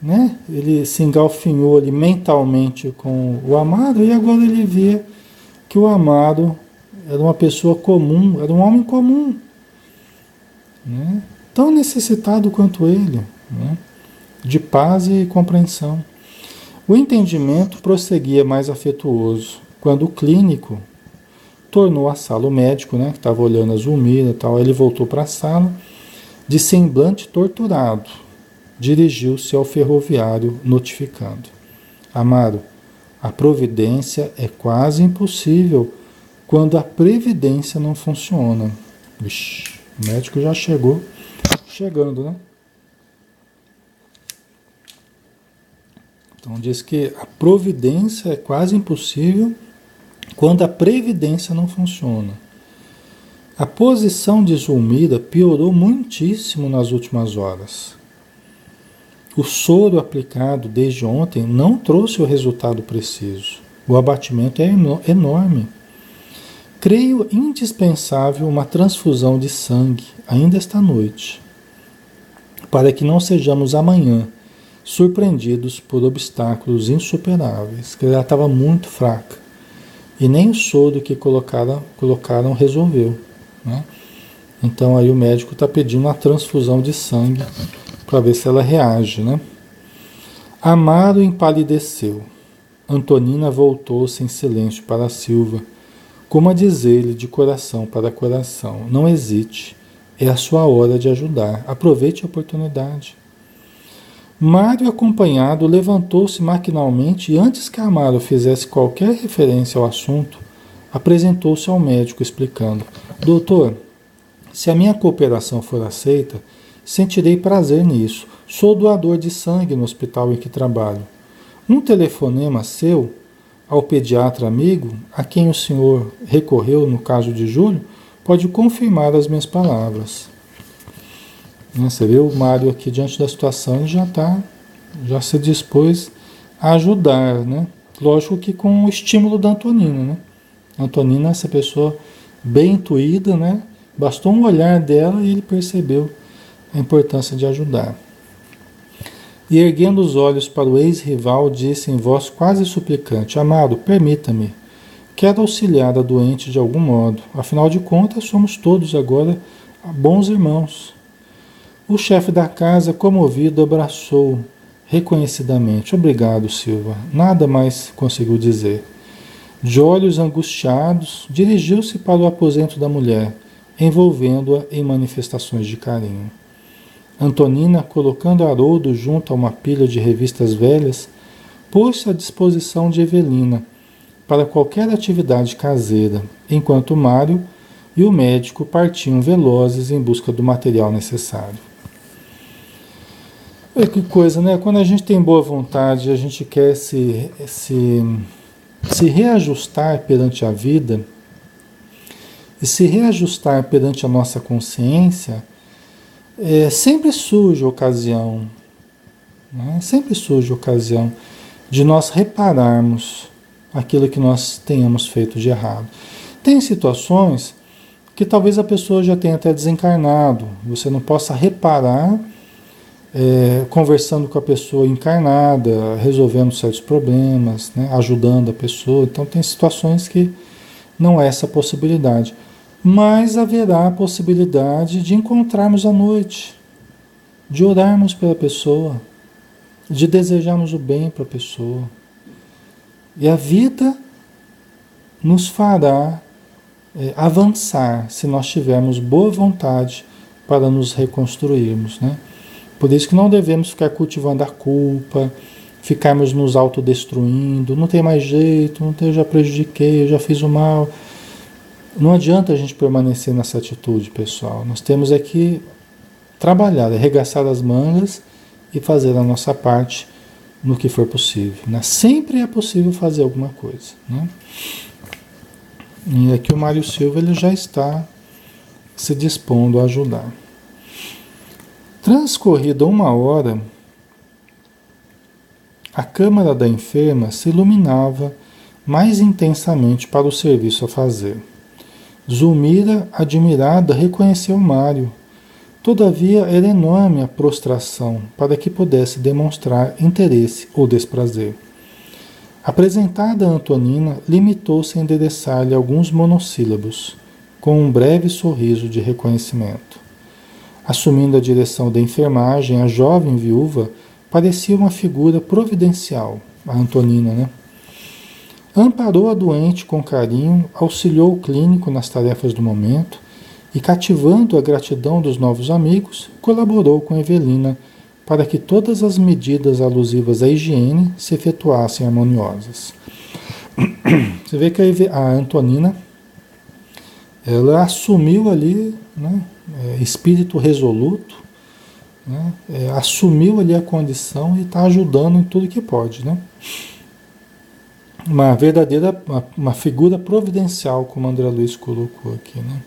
né? Ele se engalfinhou ali mentalmente com o amado, e agora ele via que o amado era uma pessoa comum, era um homem comum, né? Tão necessitado quanto ele, né? De paz e compreensão. O entendimento prosseguia mais afetuoso quando o clínico tornou a sala, o médico, né, que estava olhando a Zulmira e tal, ele voltou para a sala, de semblante torturado, dirigiu-se ao ferroviário notificando: Amaro, a providência é quase impossível quando a previdência não funciona. Ixi, o médico já chegando, né? Então diz que a providência é quase impossível quando a previdência não funciona. A posição de Zulmira piorou muitíssimo nas últimas horas. O soro aplicado desde ontem não trouxe o resultado preciso. O abatimento é enorme. Creio indispensável uma transfusão de sangue ainda esta noite, para que não sejamos amanhã surpreendidos por obstáculos insuperáveis, que ela estava muito fraca. E nem o soro que colocaram resolveu, né? Então aí o médico está pedindo uma transfusão de sangue para ver se ela reage, né? Amaro empalideceu. Antonina voltou-se em silêncio para a Silva, como a dizer-lhe de coração para coração: não hesite, é a sua hora de ajudar, aproveite a oportunidade. Mário, acompanhado, levantou-se maquinalmente e, antes que Amaro fizesse qualquer referência ao assunto, apresentou-se ao médico explicando: Doutor, se a minha cooperação for aceita, sentirei prazer nisso. Sou doador de sangue no hospital em que trabalho. Um telefonema seu ao pediatra amigo, a quem o senhor recorreu no caso de Júlio, pode confirmar as minhas palavras. Você vê o Mário aqui diante da situação, ele já se dispôs a ajudar, né? Lógico que com o estímulo da Antonina, né? A Antonina, essa pessoa bem intuída, né? Bastou um olhar dela e ele percebeu a importância de ajudar. E erguendo os olhos para o ex-rival, disse em voz quase suplicante: Amado, permita-me. Quero auxiliar a doente de algum modo. Afinal de contas, somos todos agora bons irmãos. O chefe da casa, comovido, abraçou reconhecidamente. Obrigado, Silva. Nada mais conseguiu dizer. De olhos angustiados, dirigiu-se para o aposento da mulher, envolvendo-a em manifestações de carinho. Antonina, colocando Haroldo junto a uma pilha de revistas velhas, pôs-se à disposição de Evelina para qualquer atividade caseira, enquanto Mário e o médico partiam velozes em busca do material necessário. Que coisa, né? Quando a gente tem boa vontade, a gente quer se reajustar perante a vida e se reajustar perante a nossa consciência, sempre surge ocasião, né? Sempre surge ocasião de nós repararmos aquilo que nós tenhamos feito de errado. Tem situações que talvez a pessoa já tenha até desencarnado, você não possa reparar conversando com a pessoa encarnada, resolvendo certos problemas, né? Ajudando a pessoa. Então tem situações que não há essa possibilidade. Mas haverá a possibilidade de encontrarmos à noite, de orarmos pela pessoa, de desejarmos o bem para a pessoa. E a vida nos fará avançar se nós tivermos boa vontade para nos reconstruirmos, né? Por isso que não devemos ficar cultivando a culpa, ficarmos nos autodestruindo, não tem mais jeito, não tem, eu já prejudiquei, eu já fiz o mal. Não adianta a gente permanecer nessa atitude, pessoal. Nós temos que trabalhar, arregaçar as mangas e fazer a nossa parte no que for possível, né? Sempre é possível fazer alguma coisa, né? E aqui o Mário Silva ele já está se dispondo a ajudar. Transcorrida 1 hora, a câmara da enferma se iluminava mais intensamente para o serviço a fazer. Zulmira, admirada, reconheceu Mário. Todavia era enorme a prostração para que pudesse demonstrar interesse ou desprazer. Apresentada a Antonina, limitou-se a endereçar-lhe alguns monossílabos, com um breve sorriso de reconhecimento. Assumindo a direção da enfermagem, a jovem viúva parecia uma figura providencial, a Antonina, né? Amparou a doente com carinho, auxiliou o clínico nas tarefas do momento e, cativando a gratidão dos novos amigos, colaborou com Evelina para que todas as medidas alusivas à higiene se efetuassem harmoniosas. Você vê que a Antonina, ela assumiu ali, né, espírito resoluto, né, assumiu ali a condição e está ajudando em tudo que pode, né? Uma verdadeira, uma figura providencial, como André Luiz colocou aqui, né?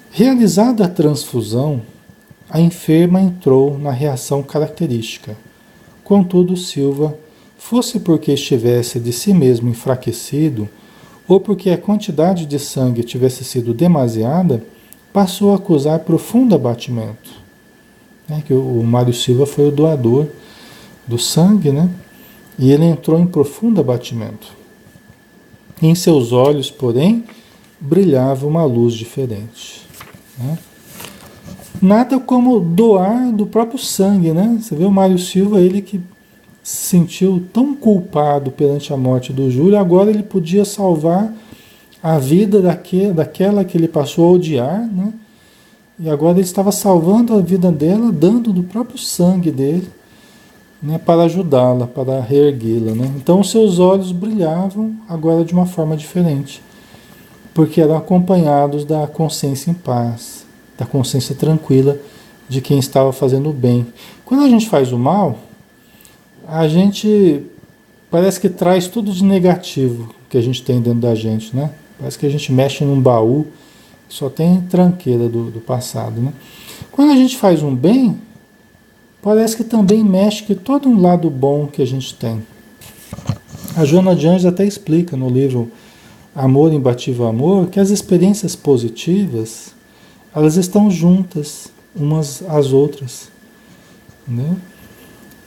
Realizada a transfusão, a enferma entrou na reação característica. Contudo, Silva, fosse porque estivesse de si mesmo enfraquecido, ou porque a quantidade de sangue tivesse sido demasiada, passou a acusar profundo abatimento. Que o Mário Silva foi o doador do sangue, né? E ele entrou em profundo abatimento. Em seus olhos, porém, brilhava uma luz diferente, né? Nada como doar do próprio sangue, né? Você vê o Mário Silva, ele que se sentiu tão culpado perante a morte do Júlio, agora ele podia salvar a vida daquela que ele passou a odiar, né? E agora ele estava salvando a vida dela, dando do próprio sangue dele, né, para ajudá-la, para reerguê-la, né? Então os seus olhos brilhavam agora de uma forma diferente, porque eram acompanhados da consciência em paz, da consciência tranquila de quem estava fazendo o bem. Quando a gente faz o mal, a gente parece que traz tudo de negativo que a gente tem dentro da gente, né? Parece que a gente mexe num baú que só tem tranqueira do passado, né? Quando a gente faz um bem, parece que também mexe com todo um lado bom que a gente tem. A Joana de Anjos até explica no livro Amor, Imbatível Amor, que as experiências positivas, elas estão juntas umas às outras, né?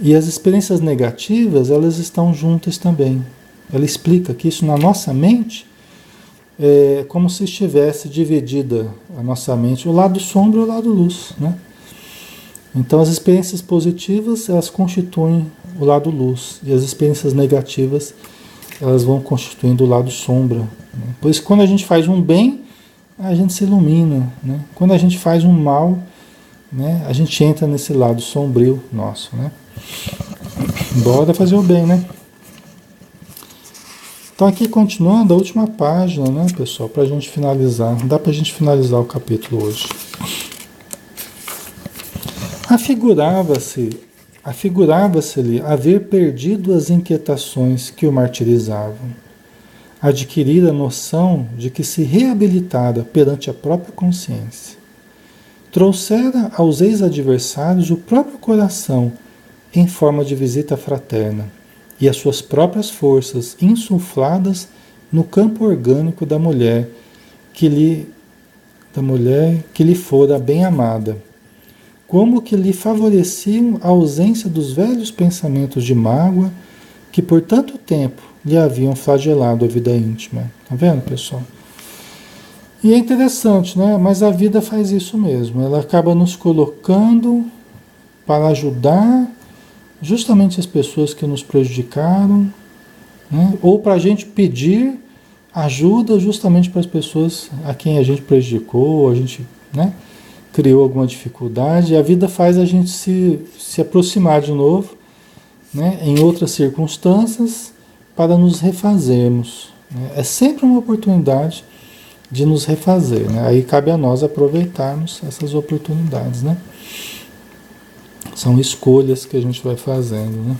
E as experiências negativas, elas estão juntas também. Ela explica que isso na nossa mente é como se estivesse dividida a nossa mente, o lado sombra e o lado luz, né? Então as experiências positivas, elas constituem o lado luz, e as experiências negativas, elas vão constituindo o lado sombra, né? Por isso que quando a gente faz um bem, a gente se ilumina, né? Quando a gente faz um mal, né, a gente entra nesse lado sombrio nosso, né? Bora fazer o bem, né? Então aqui continuando a última página, né, pessoal, para a gente finalizar. Dá para a gente finalizar o capítulo hoje. Afigurava-se-lhe haver perdido as inquietações que o martirizavam, adquirir a noção de que se reabilitara perante a própria consciência. Trouxera aos ex-adversários o próprio coração em forma de visita fraterna e as suas próprias forças insufladas no campo orgânico da mulher que lhe fora bem amada, como que lhe favoreciam a ausência dos velhos pensamentos de mágoa que por tanto tempo lhe haviam flagelado a vida íntima. Tá vendo, pessoal? E é interessante, né? Mas a vida faz isso mesmo. Ela acaba nos colocando para ajudar justamente as pessoas que nos prejudicaram, né? Ou para a gente pedir ajuda justamente para as pessoas a quem a gente prejudicou, a gente, né, criou alguma dificuldade. E a vida faz a gente se aproximar de novo, né, em outras circunstâncias para nos refazermos, né? É sempre uma oportunidade de nos refazer, né? Aí cabe a nós aproveitarmos essas oportunidades, né? São escolhas que a gente vai fazendo, né?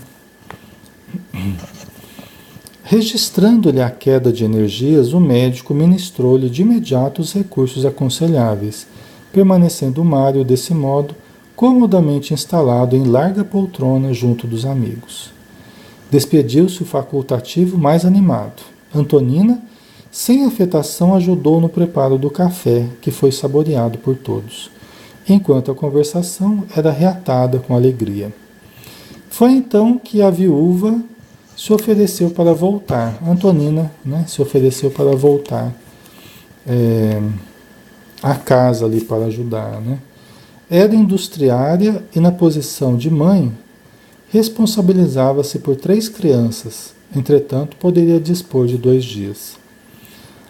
Registrando-lhe a queda de energias, o médico ministrou-lhe de imediato os recursos aconselháveis, permanecendo Mário desse modo comodamente instalado em larga poltrona junto dos amigos. Despediu-se o facultativo mais animado. Antonina, sem afetação, ajudou no preparo do café, que foi saboreado por todos, enquanto a conversação era reatada com alegria. Foi então que a viúva se ofereceu para voltar. Antonina, né, se ofereceu para voltar à casa ali para ajudar, né? Era industriária e, na posição de mãe, responsabilizava-se por 3 crianças, entretanto, poderia dispor de 2 dias.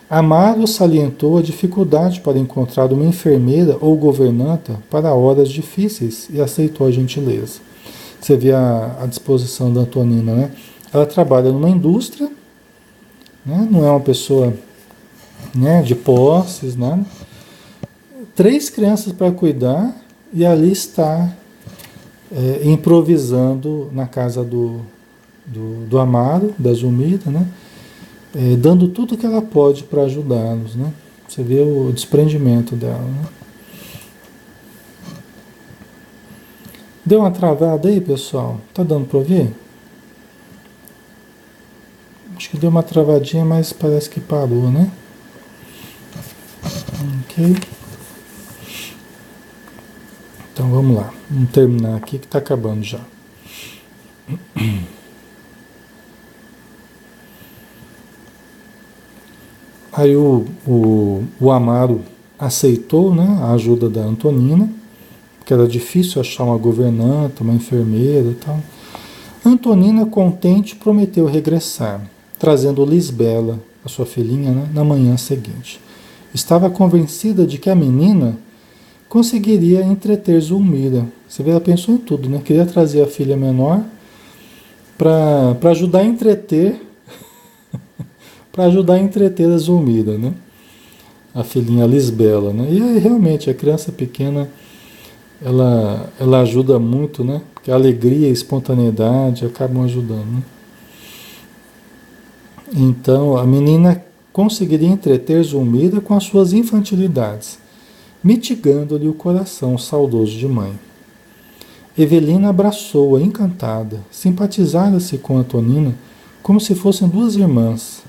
Amaro salientou a dificuldade para encontrar uma enfermeira ou governanta para horas difíceis e aceitou a gentileza. Você vê a disposição da Antonina, né? Ela trabalha numa indústria, né? Não é uma pessoa, né, de posses, nada. 3 crianças para cuidar e ali está improvisando na casa do Amaro, da Zumida, né? Dando tudo que ela pode para ajudá-los, né? Você vê o desprendimento dela, né? Deu uma travada aí, pessoal? Tá dando para ouvir? Acho que deu uma travadinha, mas parece que parou, né? Ok. Então vamos lá. Vamos terminar aqui que está acabando já. Aí o Amaro aceitou, né, a ajuda da Antonina, porque era difícil achar uma governanta, uma enfermeira e tal. Antonina, contente, prometeu regressar, trazendo Lisbela, a sua filhinha, né, na manhã seguinte. Estava convencida de que a menina conseguiria entreter Zulmira. Você vê, ela pensou em tudo, né? Queria trazer a filha menor para ajudar a entreter para ajudar a entreter a Zulmira, né? A filhinha Lisbela, né? E aí, realmente, a criança pequena, ela ajuda muito, né? Porque a alegria e a espontaneidade acabam ajudando, né? Então, a menina conseguiria entreter Zulmira com as suas infantilidades, mitigando-lhe o coração saudoso de mãe. Evelina abraçou-a encantada, simpatizara-se com Antonina como se fossem 2 irmãs.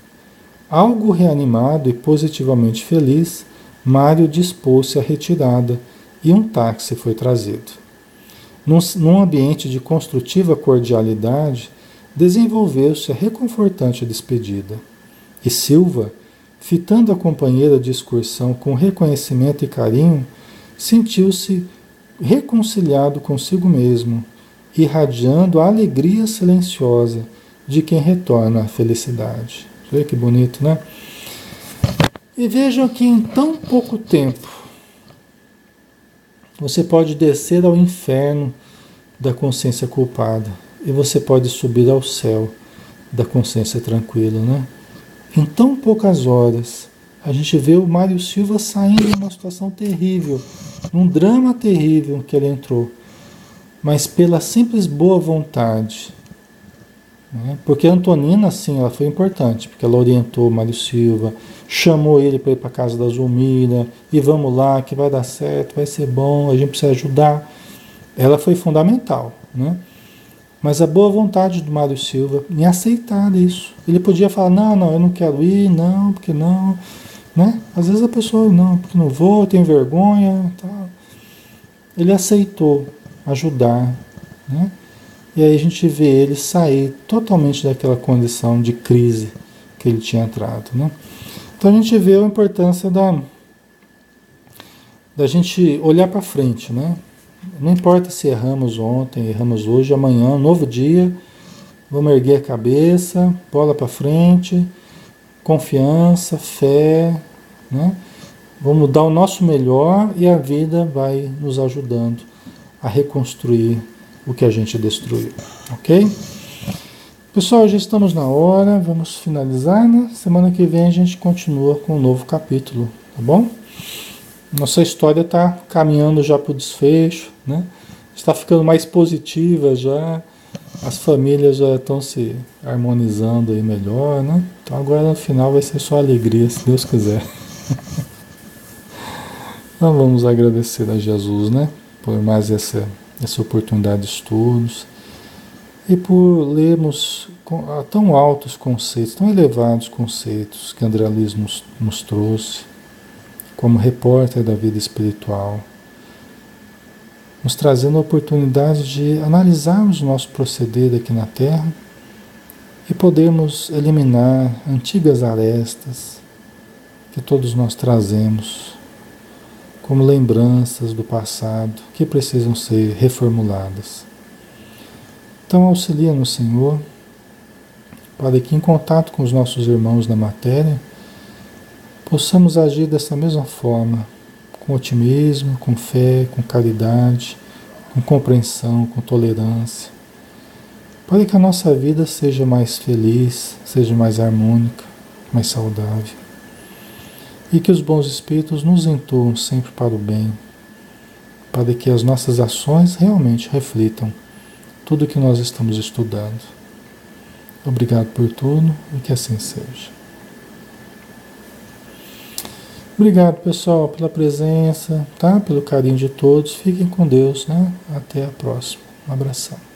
Algo reanimado e positivamente feliz, Mário dispôs-se à retirada e um táxi foi trazido. Num ambiente de construtiva cordialidade, desenvolveu-se a reconfortante despedida. E Silva, fitando a companheira de excursão com reconhecimento e carinho, sentiu-se reconciliado consigo mesmo, irradiando a alegria silenciosa de quem retorna à felicidade. Vê que bonito, né? E vejam que em tão pouco tempo você pode descer ao inferno da consciência culpada e você pode subir ao céu da consciência tranquila, né? Em tão poucas horas a gente vê o Mário Silva saindo de uma situação terrível, um drama terrível que ele entrou, mas pela simples boa vontade. Porque a Antonina, sim, ela foi importante, porque ela orientou o Mário Silva, chamou ele para ir para a casa da Zulmira, e vamos lá, que vai dar certo, vai ser bom, a gente precisa ajudar. Ela foi fundamental, né? Mas a boa vontade do Mário Silva em aceitar isso. Ele podia falar, não, eu não quero ir, não, porque não, né? Às vezes a pessoa, não, porque não vou, eu tenho vergonha, tal. ele aceitou ajudar, né? E aí a gente vê ele sair totalmente daquela condição de crise que ele tinha entrado, né? Então a gente vê a importância da gente olhar para frente, né? Não importa se erramos ontem, erramos hoje, amanhã, novo dia, vamos erguer a cabeça, bola para frente, confiança, fé, né? Vamos dar o nosso melhor e a vida vai nos ajudando a reconstruir o que a gente destruiu, ok? Pessoal, já estamos na hora, vamos finalizar, né? Semana que vem a gente continua com um novo capítulo, tá bom? Nossa história está caminhando já para o desfecho, né? Está ficando mais positiva já, as famílias já estão se harmonizando aí melhor, né? Então agora no final vai ser só alegria, se Deus quiser. Então vamos agradecer a Jesus, né? Por mais essa oportunidade de estudos e por lermos tão altos conceitos, tão elevados conceitos que André Luiz nos trouxe como repórter da vida espiritual, nos trazendo a oportunidade de analisarmos o nosso proceder aqui na Terra e podermos eliminar antigas arestas que todos nós trazemos como lembranças do passado que precisam ser reformuladas. Então auxilia-nos, Senhor, para que em contato com os nossos irmãos na matéria possamos agir dessa mesma forma, com otimismo, com fé, com caridade, com compreensão, com tolerância, para que a nossa vida seja mais feliz, seja mais harmônica, mais saudável. E que os bons espíritos nos intuam sempre para o bem, para que as nossas ações realmente reflitam tudo o que nós estamos estudando. Obrigado por tudo e que assim seja. Obrigado, pessoal, pela presença, tá? Pelo carinho de todos. Fiquem com Deus, né? Até a próxima. Um abração.